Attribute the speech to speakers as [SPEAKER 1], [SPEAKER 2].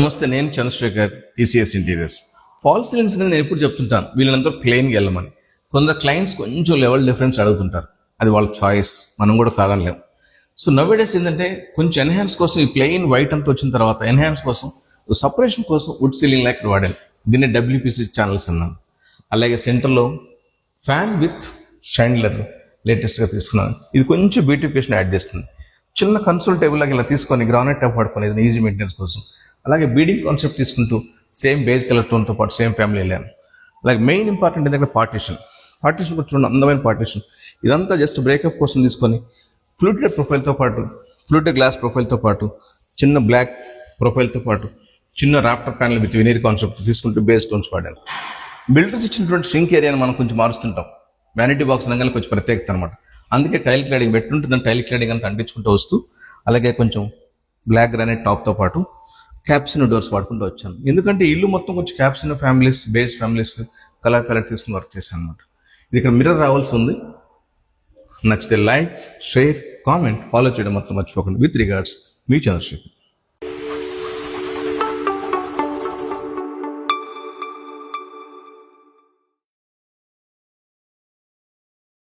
[SPEAKER 1] నమస్తే, నేను Chandrashekar, TCS interiors. Fall ceilings అనేది నేను ఎప్పుడు చెప్తుంటాను, వీళ్ళందరూ ప్లెయిన్కి వెళ్ళమని. కొందరు క్లయింట్స్ కొంచెం లెవెల్ డిఫరెన్స్ అడుగుతుంటారు, అది వాళ్ళ చాయిస్, మనం కూడా కాదనలేం. సో నవ్వేడేస్ ఏంటంటే కొంచెం ఎన్హాన్స్ కోసం ఈ ప్లెయిన్ వైట్ అంతా వచ్చిన తర్వాత ఎన్హాన్స్ కోసం సపరేషన్ కోసం వుడ్ సీలింగ్ లైక్ వాడాను. దీన్ని డబ్ల్యూపీసీ ఛానల్స్ అన్నాను. అలాగే సెంటర్లో ఫ్యాన్ విత్ షైండ్లర్ లేటెస్ట్గా తీసుకున్నాను. ఇది కొంచెం బ్యూటిఫికేషన్ యాడ్ చేస్తుంది. చిన్న కన్సోల్ టేబుల్ లాగా ఇలా తీసుకొని గ్రానైట్ టాప్ పడుకొని ఈజీ మెయింటెనెన్స్ కోసం. అలాగే బీడింగ్ కాన్సెప్ట్ తీసుకుంటూ సేమ్ బేజ్ కలర్ టోన్తో పాటు సేమ్ ఫ్యామిలీ వెళ్ళాను. అలాగే మెయిన్ ఇంపార్టెంట్ ఏంటంటే పార్టీషన్ కూడా చూడండి, అందమైన పార్టీషన్. ఇదంతా జస్ట్ బ్రేకప్ కోసం తీసుకొని ఫ్లూటెడ్ ప్రొఫైల్తో పాటు, ఫ్లూటెడ్ గ్లాస్ ప్రొఫైల్తో పాటు, చిన్న బ్లాక్ ప్రొఫైల్తో పాటు, చిన్న Raptor panel with veneer concept తీసుకుంటూ బేస్ టోన్స్ వాడాను. బిల్డర్స్ ఇచ్చినటువంటి షింక్ ఏరియాని మనం కొంచెం మారుస్తుంటాం. వ్యానిటీ బాక్స్ అనగానే కొంచెం ప్రత్యేకత అనమాట. అందుకే టైల్ క్లాడింగ్ పెట్టుంటుందని టైల్ క్లాడింగ్ అంతా అంటించుకుంటూ వస్తూ, అలాగే కొంచెం బ్లాక్ గ్రానైట్ టాప్తో పాటు క్యాప్సిన్ డోర్స్ వాడుకుంటూ వచ్చాను. ఎందుకంటే ఇల్లు మొత్తం కొంచెం క్యాప్సిన్ families, base families, colour palette తీసుకుని వర్క్ చేశాను అనమాట. ఇది ఇక్కడ మిర్రర్ రావాల్సి ఉంది. నచ్చితే లైక్, షేర్, కామెంట్, ఫాలో చేయడం మాత్రం మర్చిపోకండి. విత్ రిగార్డ్స్, మీ చంద్రశేఖర్.